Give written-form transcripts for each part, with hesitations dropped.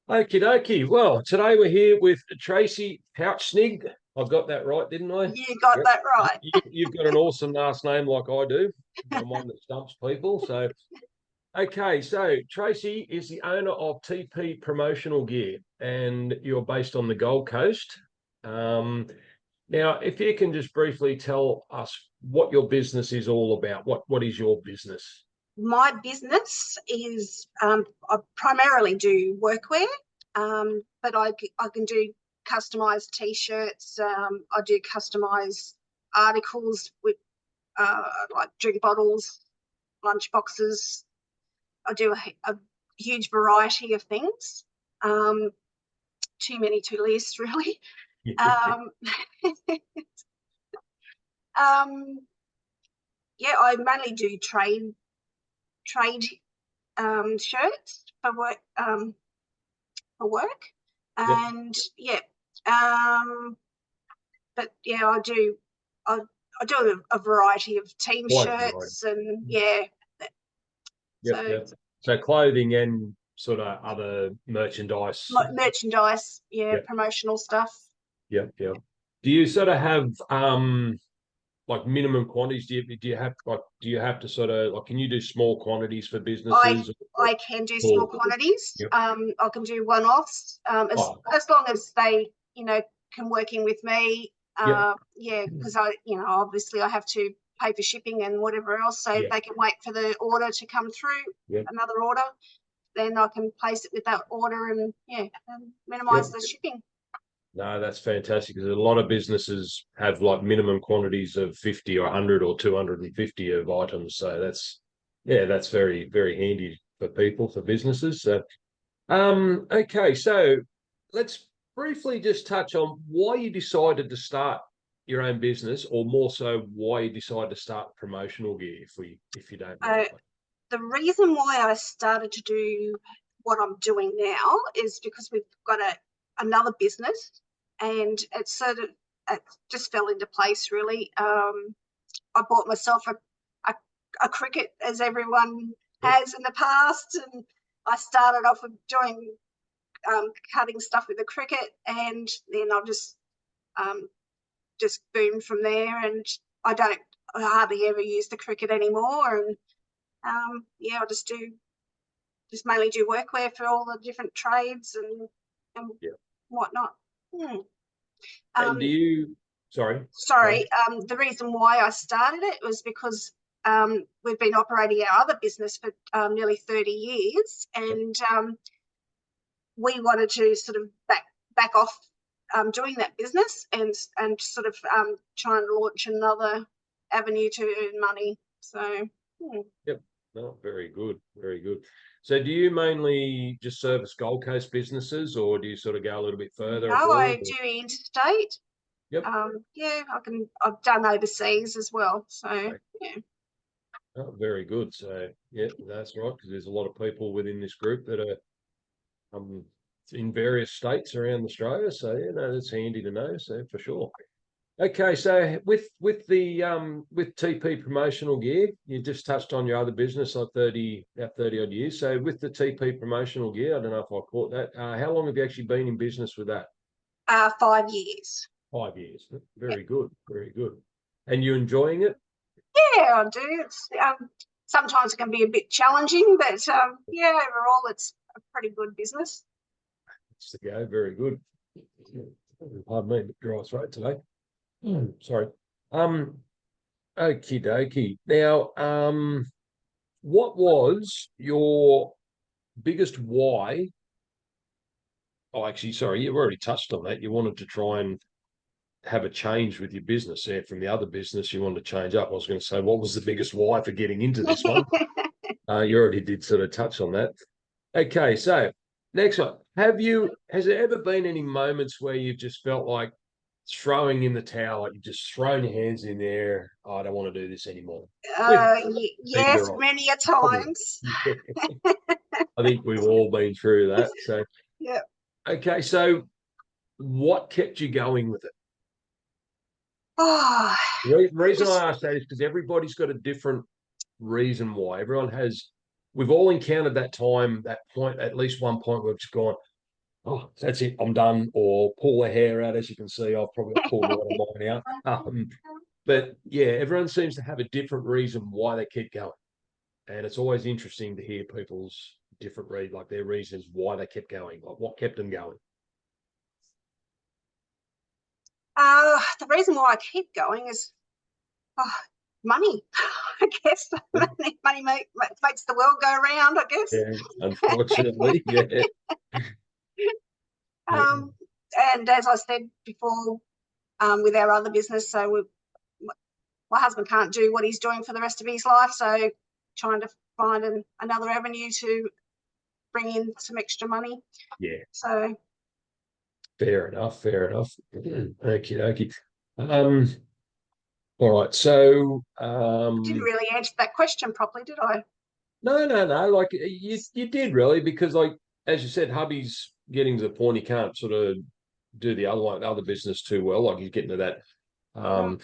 Okie dokie. Well, today we're here with Tracy Pautschnig. I got that right, didn't I? You got Yep. that right. You've got an awesome last name like I do. I'm one that stumps people. So, okay. So, Tracy is the owner of TP Promotional Gear, and you're based on the Gold Coast. Um, Now, if you can just briefly tell us what your business is all about. What is your business? My business is I primarily do workwear, but I can do customized t-shirts. I do customized articles with like drink bottles, lunch boxes. I do a huge variety of things. Um, Too many to list, really. Um, um, yeah, I mainly do trade shirts for work, Yep. and yeah, um, but yeah, I, I do a variety of team Quite right. shirts and yeah, Yep. so Yep. So clothing and sort of other merchandise. merchandise, yeah, Yep. promotional stuff. Yep. Yep. Do you sort of have like minimum quantities? Do you have to sort of like can you do small quantities for I businesses I can do small or quantities. yep. I can do one-offs. Oh, As long as they can work in with me. yep. Yeah, because I obviously I have to pay for shipping and whatever else, so Yeah. they can wait for the order to come through, Yep. another order. Then I can place it with that order and yeah, and minimize Yep. the shipping. No, that's fantastic because a lot of businesses have like minimum quantities of 50 or 100 or 250 of items. So yeah, that's very, very handy for people, for businesses. So, okay. So let's briefly just touch on why you decided to start your own business, or more so, why you decided to start promotional gear, if you don't Uh, mind. the reason why I started to do what I'm doing now is because we've got another business, and it just fell into place really. I bought myself a, a cricket, as everyone Yep. has in the past, and I started off with doing cutting stuff with the cricket, and then I've um, just boomed from there. And I hardly ever use the cricket anymore, and yeah, I just mainly do workwear for all the different trades and Yep. whatnot. Hmm. And Um, do you, sorry, go on. Sorry, the reason why I started it was because we've been operating our other business for nearly 30 years, Yep. and we wanted to sort of back off doing that business and sort of try and launch another avenue to earn money. So, Yep. No, very good. Very good. So do you mainly just service Gold Coast businesses or do you sort of go a little bit further no, abroad? I do interstate. Yep. Yeah, I've done overseas as well. So, Okay. yeah. Oh, very good. So yeah, that's right. Because there's a lot of people within this group that are in various states around Australia. So yeah, no, that's handy to know. So for sure. Okay, so with TP promotional gear, you just touched on your other business like 30 odd years. So with the TP promotional gear, I don't know if I caught that. How long have you actually been in business with that? 5 years. 5 years. Yeah. Very good, very good. And you enjoying it? Yeah, I do. Sometimes it can be a bit challenging, but yeah, overall it's a pretty good business. It's the go. Very good. Pardon me, dry throat today. Sorry. Um, Okie dokie. Now, what was your biggest why? Oh, actually, sorry, you've already touched on that. You wanted to try and have a change with your business there from the other business. You wanted to change up. I was going to say, what was the biggest why for getting into this one? You already did sort of touch on that. Okay, so next one. Has there ever been any moments where you've just felt like throwing in the towel, like you've just thrown your hands in there? Oh, I don't want to do this anymore. With Yes, either of many a probably. times. I think we've all been through that. So, Yeah. okay, so what kept you going with it? Oh, The reason just I ask that is because everybody's got a different reason why. We've all encountered that time, that point, at least one point where it's gone, oh, that's it, I'm done, or pull their hair out. As you can see, I've probably pulled a lot of mine out. But yeah, everyone seems to have a different reason why they keep going. And it's always interesting to hear people's different like their reasons why they kept going, like what kept them going. The reason why I keep going is money. I guess money makes the world go round, I guess. Yeah, unfortunately, yeah. And as I said before, with our other business, so my husband can't do what he's doing for the rest of his life, so trying to find another avenue to bring in some extra money. Yeah. So Fair enough. Fair enough. Okie dokie. All right. So, didn't really answer that question properly, did I? no, no, no. Like you did really, because like as you said, hubby's getting to the point he can't sort of do the other business too well. Like he's getting to that. Well,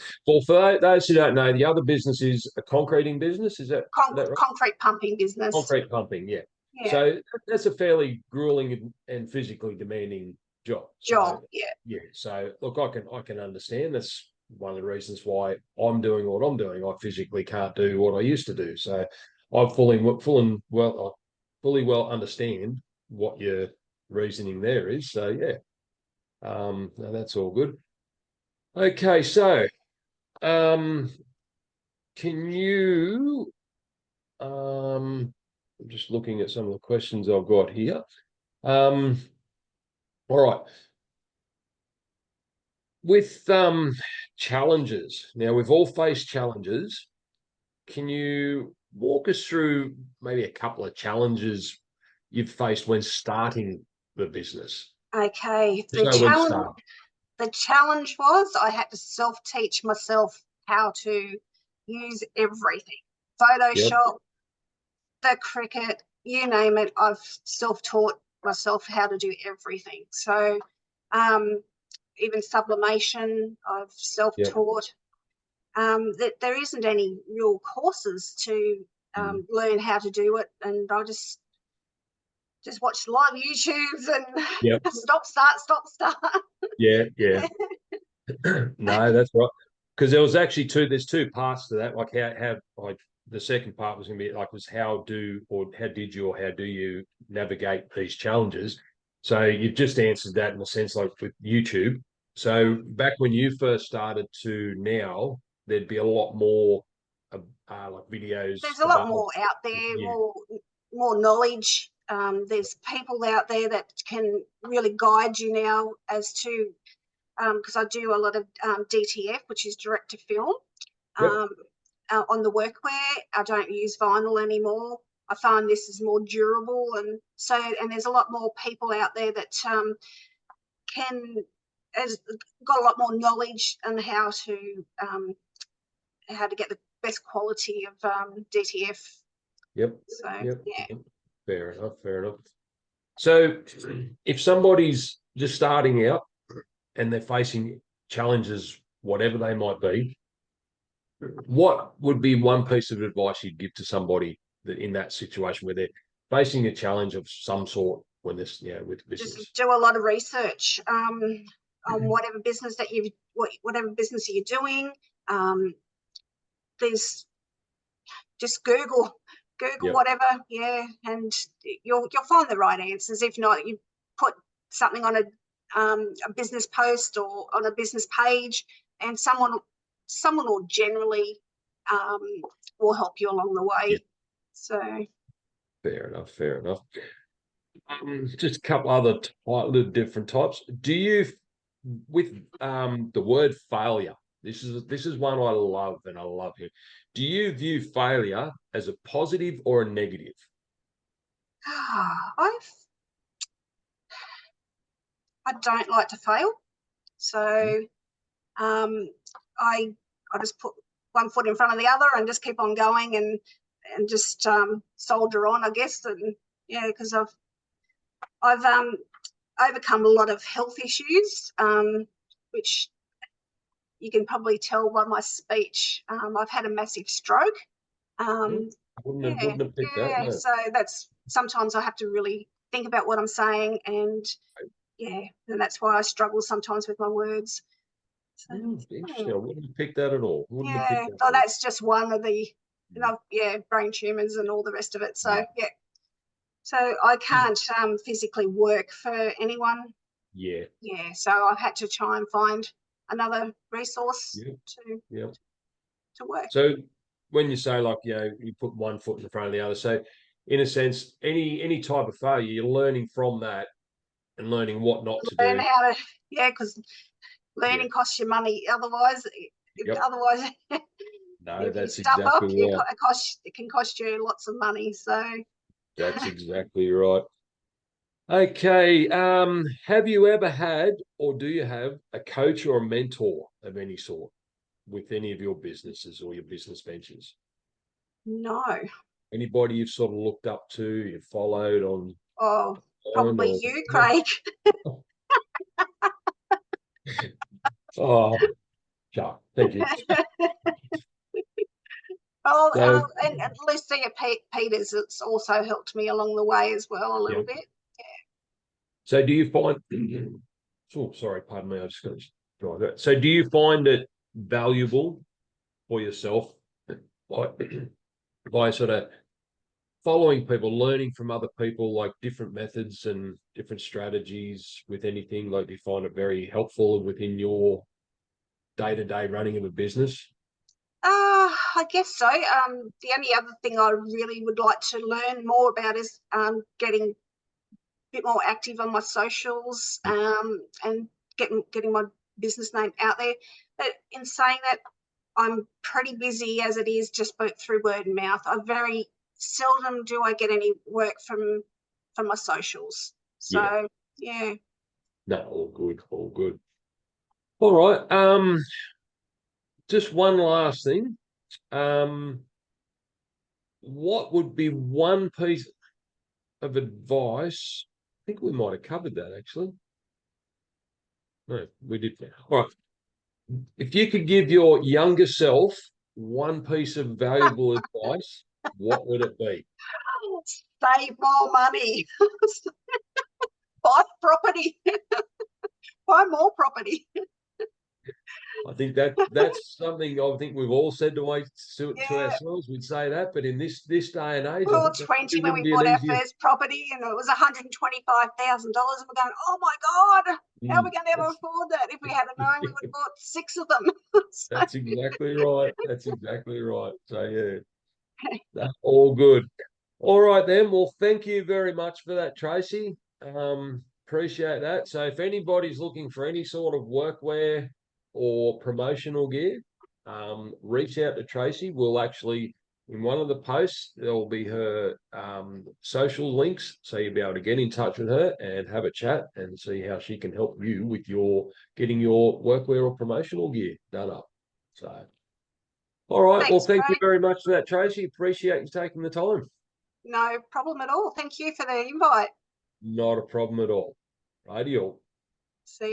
for those who don't know, the other business is a concreting business. Is that right? Concrete pumping business. Concrete pumping, yeah. Yeah. So that's a fairly grueling and physically demanding job. So, yeah. Yeah. So look, I can understand. That's one of the reasons why I'm doing what I'm doing. I physically can't do what I used to do. So I fully well understand what your reasoning there is. So yeah. No, that's all good. Okay, so can you I'm just looking at some of the questions I've got here. All right. With challenges, now we've all faced challenges. Can you walk us through maybe a couple of challenges you've faced when starting the business? Okay. Just know when to start. The challenge was I had to self-teach myself how to use everything. Photoshop, the Cricut, you name it. I've self-taught myself how to do everything. So even sublimation, I've self-taught. That there isn't any real courses to learn how to do it, and I just watch live YouTubes and stop, start. Yeah. No, that's right. Because there's two parts to that. Like how like the second part was going to be like was how do you navigate these challenges? So you've just answered that in a sense, like with YouTube. So back when you first started to now, there'd be a lot more like videos. There's a lot more out there, more knowledge. There's people out there that can really guide you now as to because I do a lot of DTF, which is direct to film. On the workwear, I don't use vinyl anymore. I find this is more durable, and there's a lot more people out there that has got a lot more knowledge on how to get the best quality of DTF. So yeah. Fair enough. So if somebody's just starting out and they're facing challenges, whatever they might be, what would be one piece of advice you'd give to somebody that in that situation where they're facing a challenge of some sort when this, with business? Just do a lot of research on whatever business that whatever business you're doing. There's just Google whatever, and you'll find the right answers. If not, you put something on a business post or on a business page, and someone will generally will help you along the way. So fair enough. Just a couple other different types. Do you, with the word failure? This is one I love, and I love you. Do you view failure as a positive or a negative? I don't like to fail, so I just put one foot in front of the other and just keep on going and just soldier on, I guess. And because I've overcome a lot of health issues, which you can probably tell by my speech. I've had a massive stroke. Wouldn't have picked that. No. So that's sometimes I have to really think about what I'm saying, and yeah, and that's why I struggle sometimes with my words. So, Interesting. I wouldn't have picked that at all. Wouldn't have picked that so at all. that's just one of the, brain tumors and all the rest of it. So yeah, so I can't physically work for anyone. Yeah. Yeah, so I've had to try and find another resource to work. So when you say, like, you put one foot in front of the other, so in a sense, any type of failure, you're learning from that and learning what not to Learn do. how to, because learning costs you money. Otherwise, No, if you that's stuff up, exactly right. it can cost you lots of money. So That's exactly right. Okay. Have you ever had, or do you have, a coach or a mentor of any sort with any of your businesses or your business ventures? no. Anybody you've sort of looked up to, you followed on? Oh, probably you, Craig. Oh, sure. Thank you. And Lucia Peters, it's also helped me along the way as well a little bit. So do you find, oh, sorry, pardon me, I just got to drive that. So do you find it valuable for yourself by sort of following people, learning from other people, like different methods and different strategies with anything? Like, do you find it very helpful within your day-to-day running of a business? I guess so. The only other thing I really would like to learn more about is getting a bit more active on my socials, and getting my business name out there. But in saying that, I'm pretty busy as it is, just through word of mouth. I very seldom do I get any work from my socials. So yeah. No, all good, all good. All right. Just one last thing. What would be one piece of advice? I think we might have covered that actually. No, we did. All right. If you could give your younger self one piece of valuable advice, what would it be? Save more money. Buy property. Buy more property. I think that's something I think we've all said to ourselves. We'd say that, but in this day and age, We I were think that 20 when wouldn't we be bought an our easier. first property, and it was $125,000. And we're going, oh my God, how are we going to ever afford that? If we had known, we would have bought 6 of them. That's exactly right. That's exactly right. So all good. All right then. Well, thank you very much for that, Tracy. Appreciate that. So if anybody's looking for any sort of workwear or promotional gear, reach out to Tracy. We'll actually, in one of the posts, there'll be her social links, so you'll be able to get in touch with her and have a chat and see how she can help you with getting your workwear or promotional gear done up. So, all right. Thanks, Well, thank you Craig. very much for that, Tracy. Appreciate you taking the time. No problem at all. Thank you for the invite. Not a problem at all. Radio. See you.